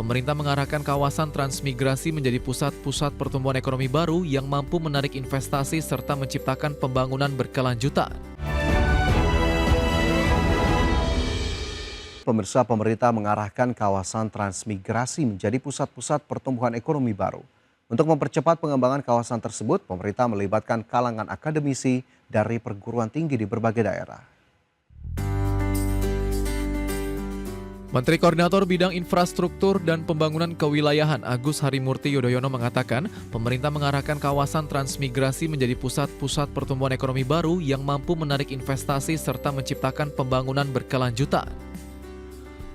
pemerintah mengarahkan kawasan transmigrasi menjadi pusat-pusat pertumbuhan ekonomi baru yang mampu menarik investasi serta menciptakan pembangunan berkelanjutan. Pemirsa, pemerintah mengarahkan kawasan transmigrasi menjadi pusat-pusat pertumbuhan ekonomi baru. Untuk mempercepat pengembangan kawasan tersebut, pemerintah melibatkan kalangan akademisi dari perguruan tinggi di berbagai daerah. Menteri Koordinator Bidang Infrastruktur dan Pembangunan Kewilayahan Agus Harimurti Yudhoyono mengatakan, pemerintah mengarahkan kawasan transmigrasi menjadi pusat-pusat pertumbuhan ekonomi baru yang mampu menarik investasi serta menciptakan pembangunan berkelanjutan.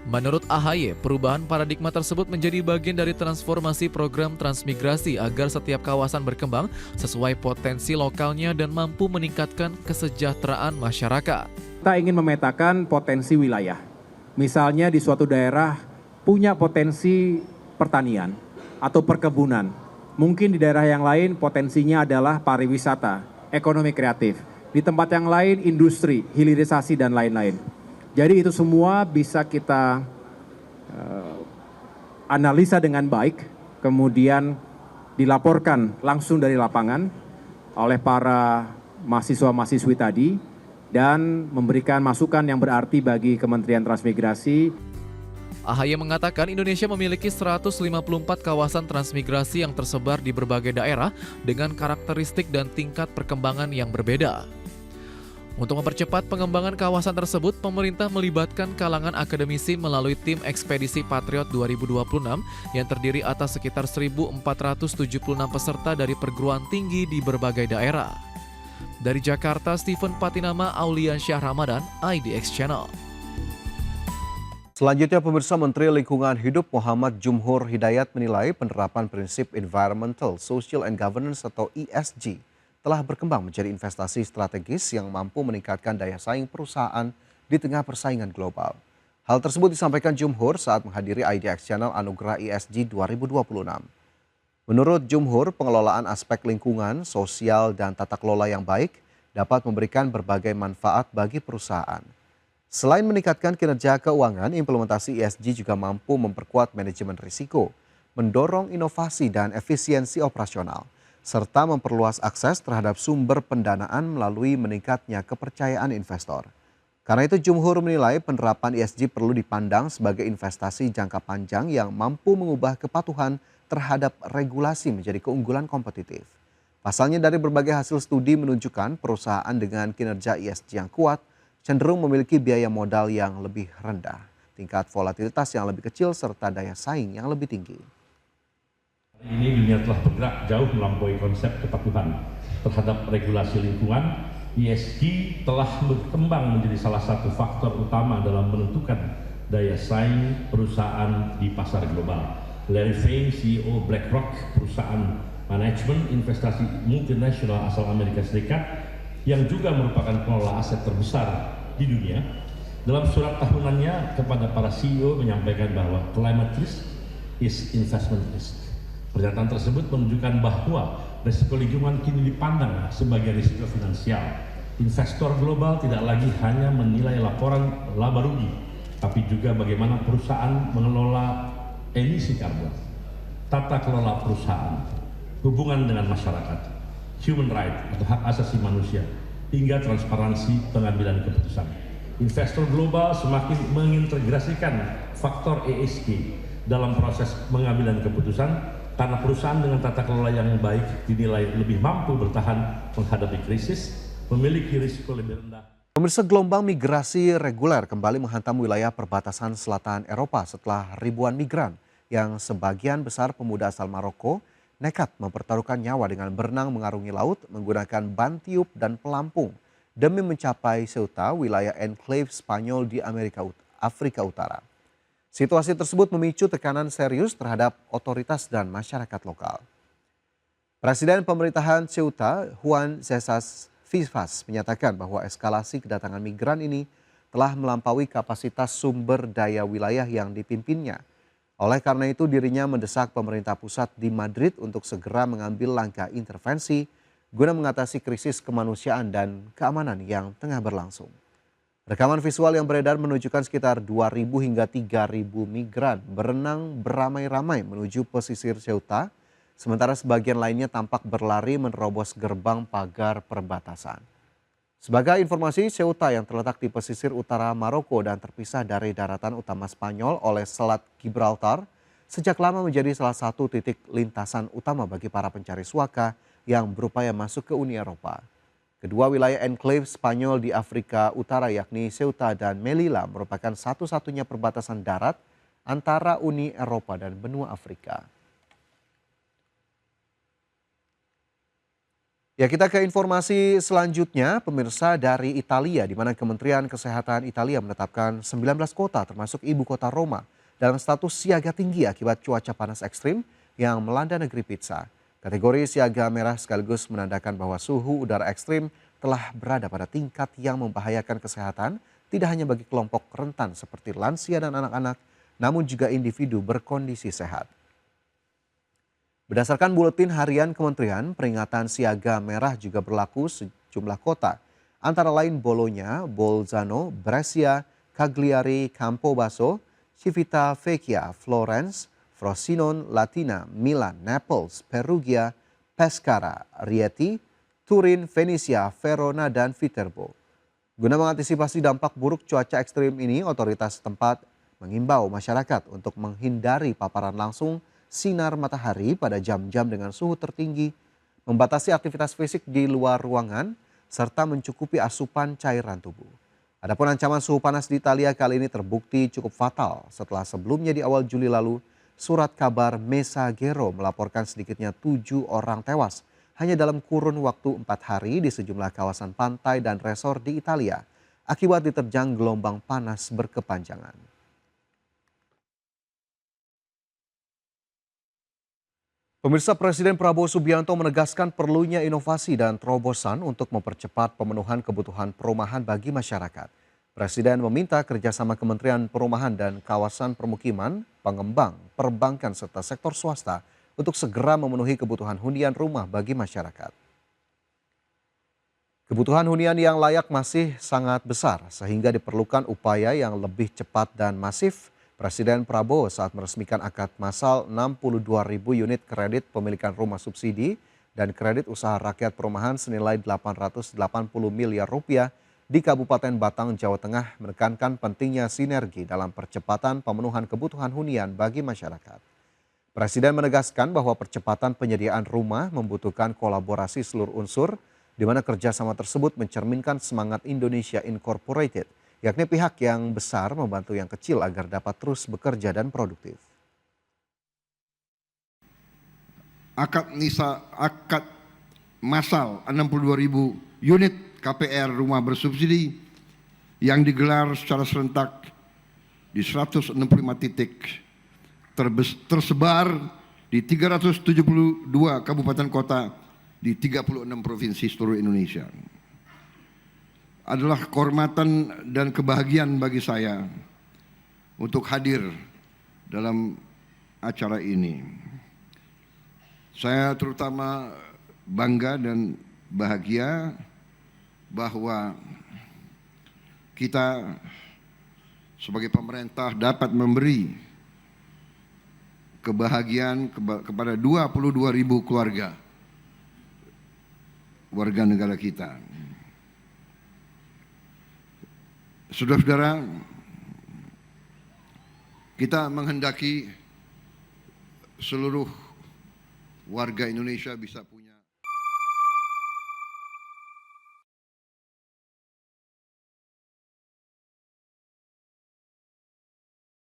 Menurut AHY, perubahan paradigma tersebut menjadi bagian dari transformasi program transmigrasi agar setiap kawasan berkembang sesuai potensi lokalnya dan mampu meningkatkan kesejahteraan masyarakat. Kita ingin memetakan potensi wilayah. Misalnya di suatu daerah punya potensi pertanian atau perkebunan. Mungkin di daerah yang lain potensinya adalah pariwisata, ekonomi kreatif. Di tempat yang lain industri, hilirisasi dan lain-lain. Jadi itu semua bisa kita analisa dengan baik, kemudian dilaporkan langsung dari lapangan oleh para mahasiswa-mahasiswi tadi dan memberikan masukan yang berarti bagi Kementerian Transmigrasi. AHY mengatakan Indonesia memiliki 154 kawasan transmigrasi yang tersebar di berbagai daerah dengan karakteristik dan tingkat perkembangan yang berbeda. Untuk mempercepat pengembangan kawasan tersebut, pemerintah melibatkan kalangan akademisi melalui tim Ekspedisi Patriot 2026 yang terdiri atas sekitar 1.476 peserta dari perguruan tinggi di berbagai daerah. Dari Jakarta, Steven Patinama, Aulian Syah Ramadan, IDX Channel. Selanjutnya, pemirsa, Menteri Lingkungan Hidup Muhammad Jumhur Hidayat menilai penerapan prinsip Environmental, Social and Governance atau ESG telah berkembang menjadi investasi strategis yang mampu meningkatkan daya saing perusahaan di tengah persaingan global. Hal tersebut disampaikan Jumhur saat menghadiri IDX Channel Anugerah ESG 2026. Menurut Jumhur, pengelolaan aspek lingkungan, sosial, dan tata kelola yang baik dapat memberikan berbagai manfaat bagi perusahaan. Selain meningkatkan kinerja keuangan, implementasi ESG juga mampu memperkuat manajemen risiko, mendorong inovasi dan efisiensi operasional, serta memperluas akses terhadap sumber pendanaan melalui meningkatnya kepercayaan investor. Karena itu Jumhur menilai penerapan ESG perlu dipandang sebagai investasi jangka panjang yang mampu mengubah kepatuhan terhadap regulasi menjadi keunggulan kompetitif. Pasalnya dari berbagai hasil studi menunjukkan perusahaan dengan kinerja ESG yang kuat cenderung memiliki biaya modal yang lebih rendah, tingkat volatilitas yang lebih kecil serta daya saing yang lebih tinggi. Ini dunia telah bergerak jauh melampaui konsep kepatuhan terhadap regulasi lingkungan. ESG telah berkembang menjadi salah satu faktor utama dalam menentukan daya saing perusahaan di pasar global. Larry Fink, CEO BlackRock, perusahaan manajemen investasi multinasional asal Amerika Serikat yang juga merupakan pengelola aset terbesar di dunia, dalam surat tahunannya kepada para CEO menyampaikan bahwa climate risk is investment risk. Pernyataan tersebut menunjukkan bahwa risiko lingkungan kini dipandang sebagai risiko finansial. Investor global tidak lagi hanya menilai laporan laba rugi, tapi juga bagaimana perusahaan mengelola emisi karbon, tata kelola perusahaan, hubungan dengan masyarakat, human right atau hak asasi manusia, hingga transparansi pengambilan keputusan. Investor global semakin mengintegrasikan faktor ESG dalam proses pengambilan keputusan karena perusahaan dengan tata kelola yang baik dinilai lebih mampu bertahan menghadapi krisis, memiliki risiko lebih rendah. Pemirsa, gelombang migrasi reguler kembali menghantam wilayah perbatasan selatan Eropa setelah ribuan migran yang sebagian besar pemuda asal Maroko nekat mempertaruhkan nyawa dengan berenang mengarungi laut menggunakan ban tiup dan pelampung demi mencapai Ceuta, wilayah enklave Spanyol di Afrika Utara. Situasi tersebut memicu tekanan serius terhadap otoritas dan masyarakat lokal. Presiden pemerintahan Ceuta, Juan Cesar Vivas, menyatakan bahwa eskalasi kedatangan migran ini telah melampaui kapasitas sumber daya wilayah yang dipimpinnya. Oleh karena itu dirinya mendesak pemerintah pusat di Madrid untuk segera mengambil langkah intervensi guna mengatasi krisis kemanusiaan dan keamanan yang tengah berlangsung. Rekaman visual yang beredar menunjukkan sekitar 2.000 hingga 3.000 migran berenang beramai-ramai menuju pesisir Ceuta, sementara sebagian lainnya tampak berlari menerobos gerbang pagar perbatasan. Sebagai informasi, Ceuta yang terletak di pesisir utara Maroko dan terpisah dari daratan utama Spanyol oleh Selat Gibraltar, sejak lama menjadi salah satu titik lintasan utama bagi para pencari suaka yang berupaya masuk ke Uni Eropa. Kedua wilayah enklave Spanyol di Afrika Utara yakni Ceuta dan Melilla merupakan satu-satunya perbatasan darat antara Uni Eropa dan benua Afrika. Ya, kita ke informasi selanjutnya, pemirsa, dari Italia, di mana Kementerian Kesehatan Italia menetapkan 19 kota termasuk ibu kota Roma dalam status siaga tinggi akibat cuaca panas ekstrim yang melanda negeri pizza. Kategori siaga merah sekaligus menandakan bahwa suhu udara ekstrim telah berada pada tingkat yang membahayakan kesehatan, tidak hanya bagi kelompok rentan seperti lansia dan anak-anak, namun juga individu berkondisi sehat. Berdasarkan buletin harian kementerian, peringatan siaga merah juga berlaku sejumlah kota, antara lain Bologna, Bolzano, Brescia, Cagliari, Campobasso, Civitavecchia, Florence, Frosinone, Latina, Milan, Naples, Perugia, Pescara, Rieti, Turin, Venesia, Verona, dan Viterbo. Guna mengantisipasi dampak buruk cuaca ekstrim ini, otoritas setempat mengimbau masyarakat untuk menghindari paparan langsung sinar matahari pada jam-jam dengan suhu tertinggi, membatasi aktivitas fisik di luar ruangan, serta mencukupi asupan cairan tubuh. Adapun ancaman suhu panas di Italia kali ini terbukti cukup fatal setelah sebelumnya di awal Juli lalu, surat kabar Messaggero melaporkan sedikitnya 7 orang tewas hanya dalam kurun waktu 4 hari di sejumlah kawasan pantai dan resor di Italia akibat diterjang gelombang panas berkepanjangan. Pemirsa, Presiden Prabowo Subianto menegaskan perlunya inovasi dan terobosan untuk mempercepat pemenuhan kebutuhan perumahan bagi masyarakat. Presiden meminta kerjasama Kementerian Perumahan dan Kawasan Permukiman, pengembang, perbankan, serta sektor swasta untuk segera memenuhi kebutuhan hunian rumah bagi masyarakat. Kebutuhan hunian yang layak masih sangat besar sehingga diperlukan upaya yang lebih cepat dan masif. Presiden Prabowo saat meresmikan akad massal 62.000 unit kredit pemilikan rumah subsidi dan kredit usaha rakyat perumahan senilai 880 miliar rupiah di Kabupaten Batang, Jawa Tengah menekankan pentingnya sinergi dalam percepatan pemenuhan kebutuhan hunian bagi masyarakat. Presiden menegaskan bahwa percepatan penyediaan rumah membutuhkan kolaborasi seluruh unsur, di mana kerjasama tersebut mencerminkan semangat Indonesia Incorporated, yakni pihak yang besar membantu yang kecil agar dapat terus bekerja dan produktif. Akad massal 62.000 unit KPR rumah bersubsidi yang digelar secara serentak di 165 titik tersebar di 372 kabupaten kota di 36 provinsi seluruh Indonesia. Adalah kehormatan dan kebahagiaan bagi saya untuk hadir dalam acara ini. Saya terutama bangga dan bahagia bahwa kita sebagai pemerintah dapat memberi kebahagiaan kepada 22.000 keluarga warga negara kita. Saudara-saudara, kita menghendaki seluruh warga Indonesia bisa punya